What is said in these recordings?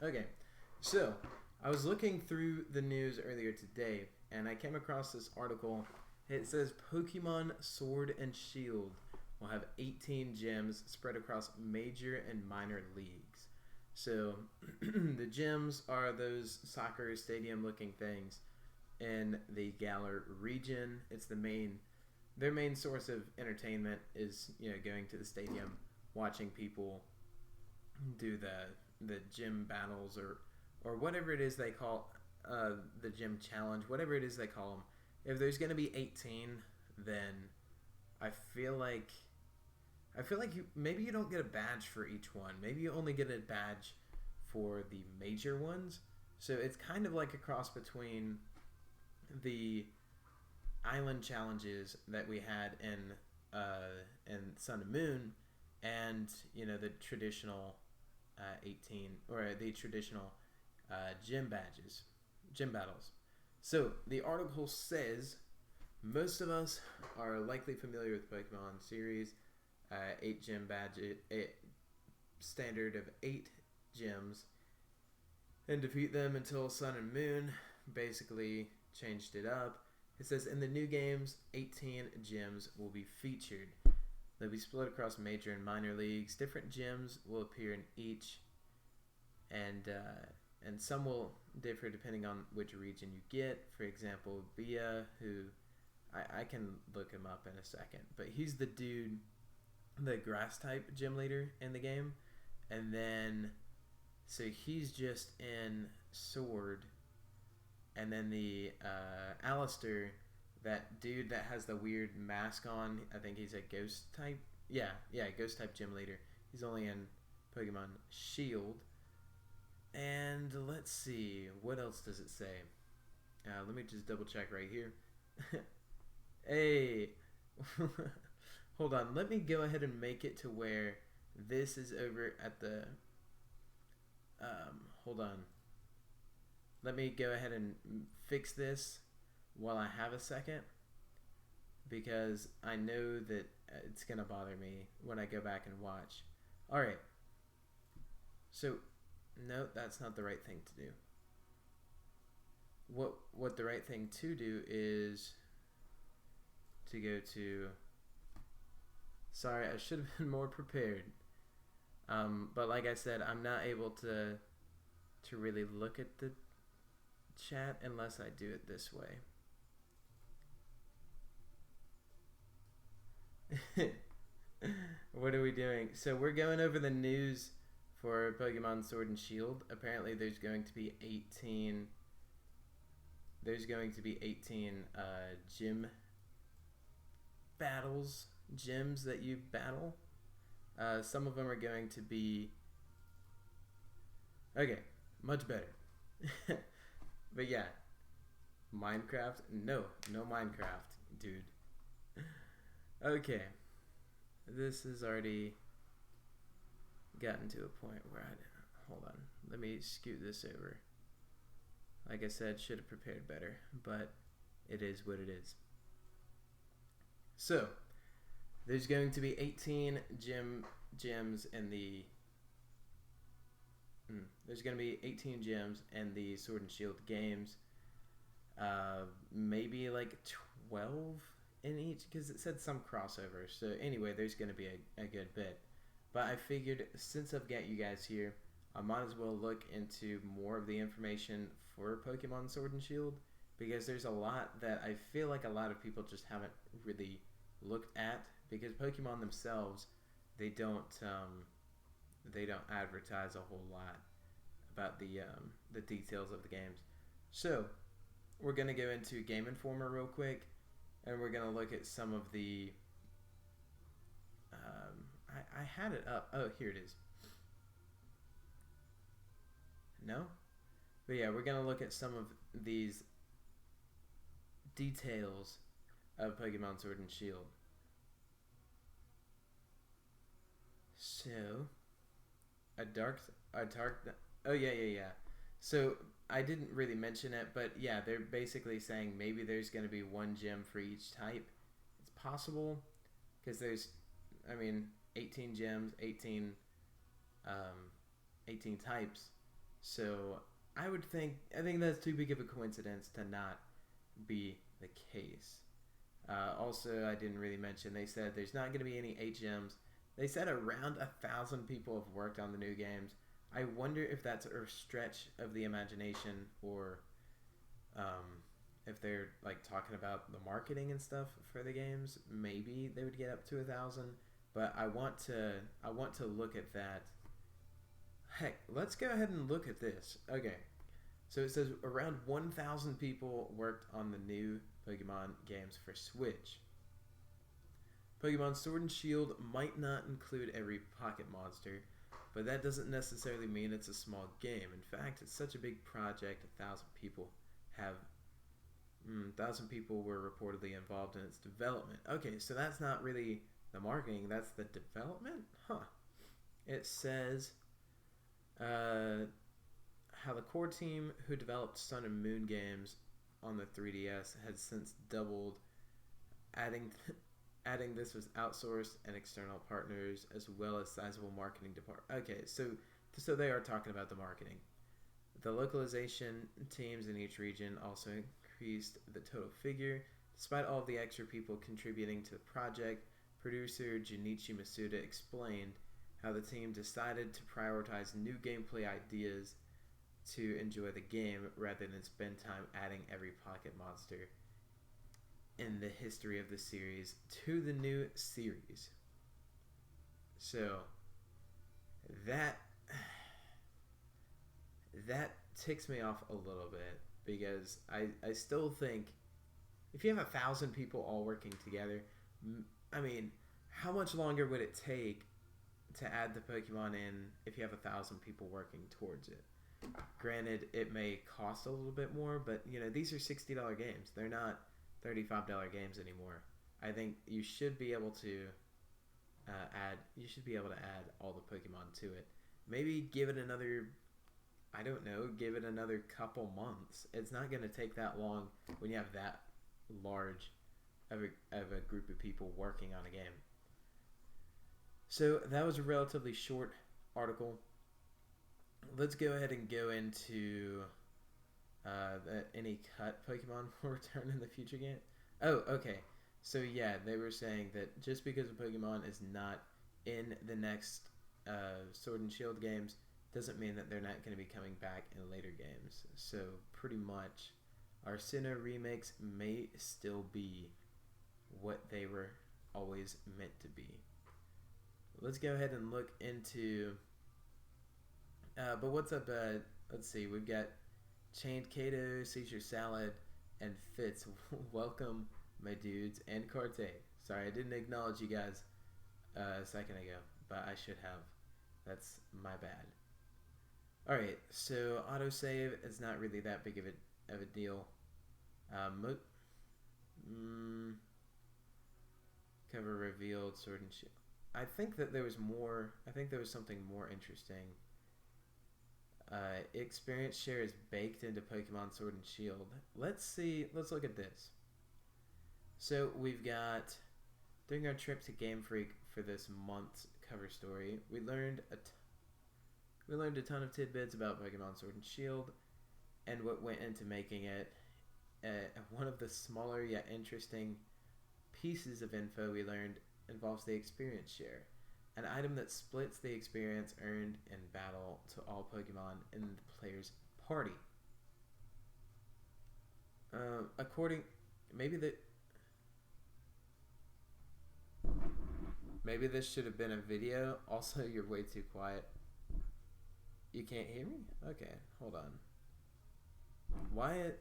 Okay, so I was looking through the news earlier today and I came across this article. It says Pokemon Sword and Shield will have 18 gyms spread across major and minor leagues. So the gyms are those soccer stadium looking things in the Galar region. It's their main source of entertainment is, going to the stadium, watching people do the gym battles or whatever it is they call the gym challenge, whatever it is they call them. If there's going to be 18, then I feel like maybe you don't get a badge for each one. Maybe you only get a badge for the major ones. So it's kind of like a cross between the island challenges that we had in Sun and Moon, and the traditional 18 or the traditional gym badges, gym battles. So the article says most of us are likely familiar with Pokemon series. 8 gym badges, standard of 8 gyms, and defeat them until Sun and Moon basically changed it up. It says in the new games, 18 gyms will be featured. They'll be split across major and minor leagues. Different gyms will appear in each, and some will differ depending on which region you get. For example, Bia, who I can look him up in a second, but he's the dude, the grass type gym leader in the game, and then so he's just in Sword, and then the Alistair, that dude that has the weird mask on. I think he's a ghost type. Yeah, ghost type gym leader. He's only in Pokemon Shield. And let's see, what else does it say? Let me just double check right here. Hey, hold on. Let me go ahead and make it to where this is over at the. Hold on. Let me go ahead and fix this while I have a second, because I know that it's going to bother me when I go back and watch. Alright, so no, that's not the right thing to do. What the right thing to do is to go to. Sorry, I should have been more prepared. But like I said, I'm not able to really look at the chat unless I do it this way. What are we doing? So we're going over the news for Pokemon Sword and Shield. Apparently, there's going to be 18. There's going to be 18 gym battles, gyms that you battle. Some of them are going to be okay, much better. But yeah, Minecraft. No Minecraft, dude. Okay, this has already gotten to a point where hold on. Let me scoot this over. Like I said, should have prepared better, but it is what it is. So there's going to be 18 gyms in the. There's going to be 18 gyms in the Sword and Shield games. Maybe like 12 in each, because it said some crossover. So anyway, there's going to be a good bit. But I figured, since I've got you guys here, I might as well look into more of the information for Pokemon Sword and Shield, because there's a lot that I feel like a lot of people just haven't really looked at, because Pokemon themselves, they don't advertise a whole lot about the details of the games. So we're gonna go into Game Informer real quick, and we're gonna look at some of the. I had it up. Oh, here it is. No, but yeah, we're gonna look at some of these details of Pokemon Sword and Shield. So, a dark. Oh yeah. So I didn't really mention it, but yeah, they're basically saying maybe there's going to be one gym for each type. It's possible, because there's, 18 gyms, 18 types. So I think that's too big of a coincidence to not be the case. Also, I didn't really mention. They said there's not going to be any HMs. They said around 1,000 people have worked on the new games. I wonder if that's a stretch of the imagination, or if they're like talking about the marketing and stuff for the games. Maybe they would get up to 1,000. But I want to look at that. Heck, let's go ahead and look at this. Okay, so it says around 1,000 people worked on the new Pokemon games for Switch. Pokemon Sword and Shield might not include every pocket monster, but that doesn't necessarily mean it's a small game. In fact, it's such a big project, 1,000 people have 1,000 people were reportedly involved in its development. Okay, so that's not really the marketing, that's the development? Huh. It says how the core team who developed Sun and Moon games on the 3DS had since doubled, adding this was outsourced and external partners as well as sizable marketing department. Okay, so they are talking about the marketing. The localization teams in each region also increased the total figure. Despite all of the extra people contributing to the project, producer Junichi Masuda explained how the team decided to prioritize new gameplay ideas to enjoy the game rather than spend time adding every pocket monster in the history of the series to the new series. So that ticks me off a little bit, because I still think if you have 1,000 people all working together, I mean, how much longer would it take to add the Pokemon in if you have 1,000 people working towards it? Granted, it may cost a little bit more, but these are $60 games. They're not $35 games anymore. I think you should be able to add all the Pokemon to it. Maybe give it another, I don't know, give it another couple months. It's not going to take that long when you have that large of a group of people working on a game. So that was a relatively short article. Let's go ahead and go into any cut Pokemon will return in the future game. Oh, okay. So yeah, they were saying that just because a Pokemon is not in the next Sword and Shield games doesn't mean that they're not going to be coming back in later games. So pretty much, Arsino remakes may still be what they were always meant to be. Let's go ahead and look into. But what's up? Let's see. We've got Chained Kato, Caesar Salad, and Fitz. Welcome, my dudes, and Carte. Sorry, I didn't acknowledge you guys a second ago, but I should have. That's my bad. Alright, so autosave is not really that big of a deal. Cover revealed, Sword and Shield. I think that there was more. I think there was something more interesting. Experience share is baked into Pokemon Sword and Shield. Let's see. Let's look at this. So we've got, during our trip to Game Freak for this month's cover story, we learned a ton of tidbits about Pokemon Sword and Shield and what went into making it. One of the smaller yet interesting pieces of info we learned involves the experience share, an item that splits the experience earned in battle to all Pokemon in the player's party. Maybe this should have been a video. Also, you're way too quiet. You can't hear me? Okay, hold on. Wyatt.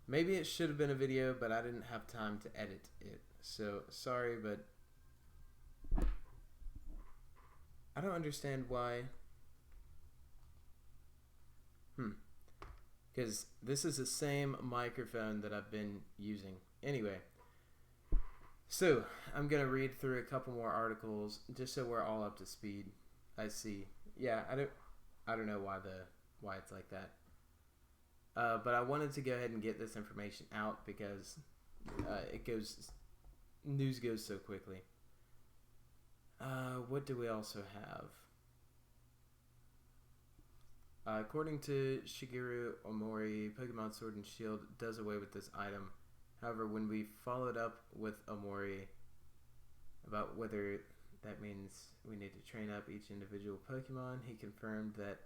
Maybe it should have been a video, but I didn't have time to edit it. So, sorry, but I don't understand why. Because this is the same microphone that I've been using. Anyway, so I'm going to read through a couple more articles just so we're all up to speed. I see. Yeah, I don't know why it's like that. But I wanted to go ahead and get this information out because news goes so quickly. What do we also have? According to Shigeru Omori, Pokemon Sword and Shield does away with this item. However, when we followed up with Omori about whether that means we need to train up each individual Pokemon, he confirmed that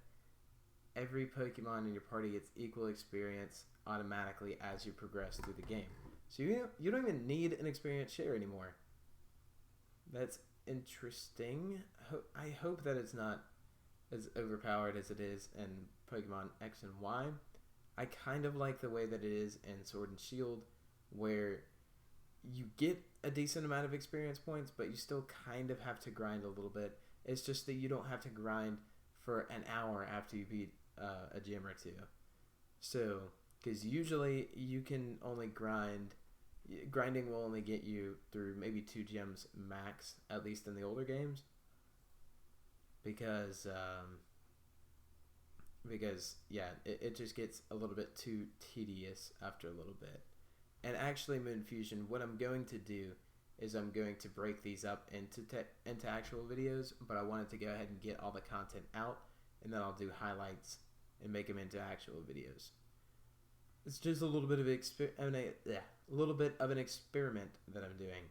every Pokemon in your party gets equal experience automatically as you progress through the game. So you don't even need an experience share anymore. That's interesting. I hope that it's not as overpowered as it is in Pokemon X and Y. I kind of like the way that it is in Sword and Shield, where you get a decent amount of experience points, but you still kind of have to grind a little bit. It's just that you don't have to grind for an hour after you beat a gym or two. So, because usually you can only grinding will only get you through maybe 2 gyms max, at least in the older games. Because yeah, it just gets a little bit too tedious after a little bit. And actually, Moon Fusion, what I'm going to do is I'm going to break these up into actual videos, but I wanted to go ahead and get all the content out, and then I'll do highlights and make them into actual videos. It's just a little bit of an experiment that I'm doing.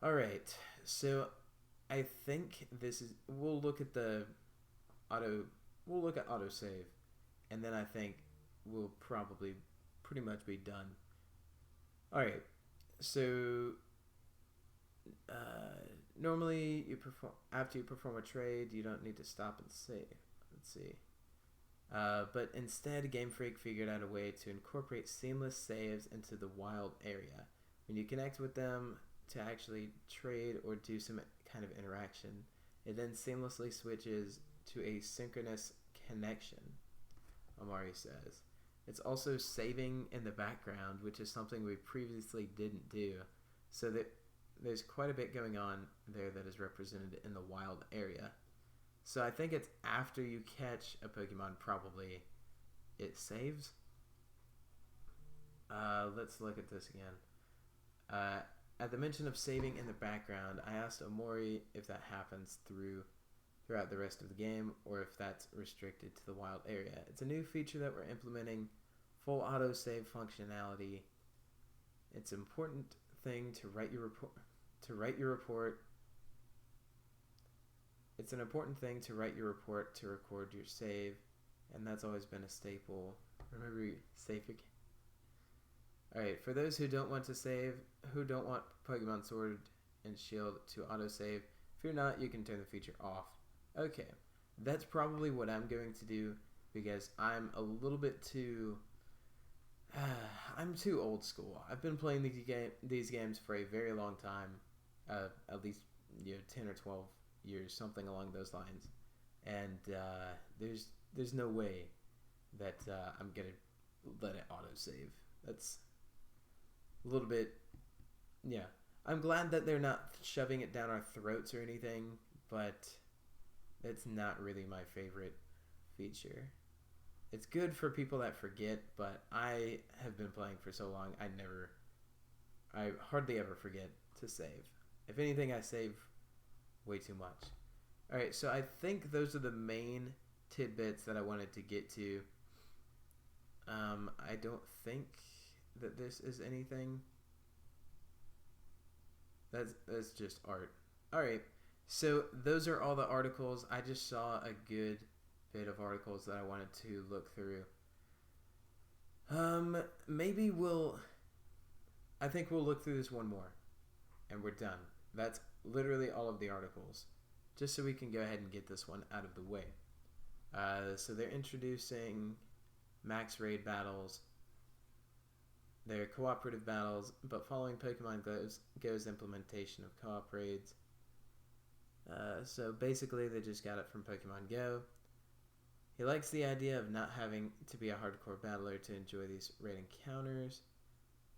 All right, so I think we'll look at autosave, and then I think we'll probably pretty much be done. All right, so normally after you perform a trade, you don't need to stop and save. Let's see. But instead, Game Freak figured out a way to incorporate seamless saves into the wild area. When you connect with them to actually trade or do some kind of interaction, it then seamlessly switches to a synchronous connection, Omari says. It's also saving in the background, which is something we previously didn't do, so that there's quite a bit going on there that is represented in the wild area. So I think it's after you catch a Pokemon, probably, it saves. Let's look at this again. At the mention of saving in the background, I asked Omori if that happens throughout the rest of the game, or if that's restricted to the wild area. It's a new feature that we're implementing, full autosave functionality. It's an important thing to write your report. It's an important thing to write your report to record your save, and that's always been a staple. Remember, save your game. Alright, for those who don't want Pokemon Sword and Shield to autosave, fear not, you can turn the feature off. Okay, that's probably what I'm going to do, because I'm a little bit too... I'm too old school. I've been playing these games for a very long time, at least 10 or 12 years, something along those lines, and there's no way that I'm gonna let it autosave. That's a little bit, yeah. I'm glad that they're not shoving it down our throats or anything, but it's not really my favorite feature. It's good for people that forget, but I have been playing for so long, I hardly ever forget to save. If anything, I save way too much. Alright, so I think those are the main tidbits that I wanted to get to. I don't think that this is anything. That's just art. Alright, so those are all the articles. I just saw a good bit of articles that I wanted to look through. Maybe I think we'll look through this one more, and we're done. That's literally all of the articles, just so we can go ahead and get this one out of the way. So they're introducing max raid battles. They're cooperative battles, but following Pokemon Go's implementation of co-op raids. So basically, they just got it from Pokemon Go. He likes the idea of not having to be a hardcore battler to enjoy these raid encounters.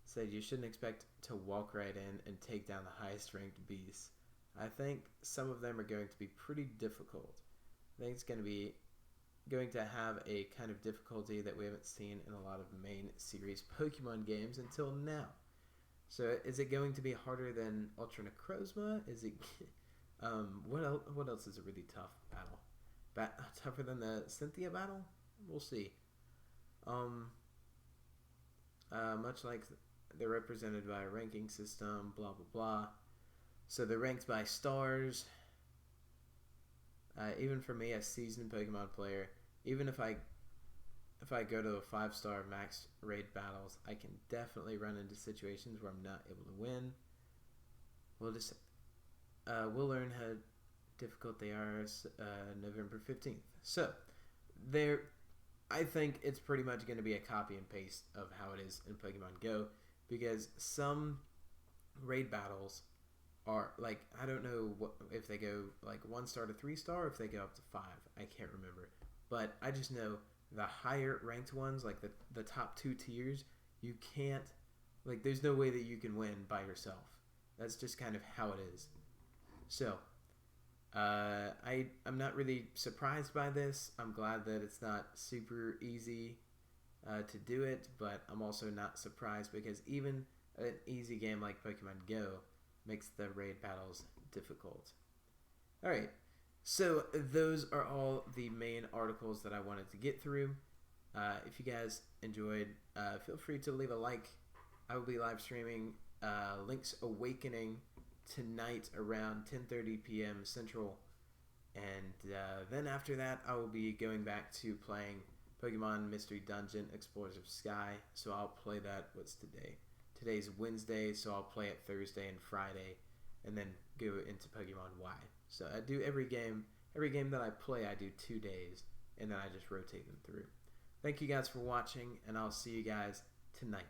Said you shouldn't expect to walk right in and take down the highest ranked beasts. I think some of them are going to be pretty difficult. I think it's going to have a kind of difficulty that we haven't seen in a lot of main series Pokemon games until now. So is it going to be harder than Ultra Necrozma? What else is a really tough battle? Tougher than the Cynthia battle? We'll see. Um, much like they're represented by a ranking system, blah blah blah. So they're ranked by stars. Even for me, a seasoned Pokemon player, even if I go to a 5-star max raid battles, I can definitely run into situations where I'm not able to win. We'll learn how difficult they are November 15th. So I think it's pretty much going to be a copy and paste of how it is in Pokemon Go, because some raid battles are like, I don't know if they go like 1-star to 3-star, or if they go up to 5. I can't remember, but I just know the higher ranked ones, like the top 2 tiers, you can't, like, there's no way that you can win by yourself. That's just kind of how it is. So I'm not really surprised by this. I'm glad that it's not super easy to do it, but I'm also not surprised because even an easy game like Pokemon Go makes the raid battles difficult. Alright, so those are all the main articles that I wanted to get through. If you guys enjoyed, feel free to leave a like. I will be live streaming Link's Awakening tonight around 10:30 p.m. Central, and then after that I will be going back to playing Pokemon Mystery Dungeon Explorers of Sky. So I'll play that. What's today? Today's Wednesday, so I'll play it Thursday and Friday, and then go into Pokemon Y. So I do every game that I play, I do 2 days, and then I just rotate them through. Thank you guys for watching, and I'll see you guys tonight.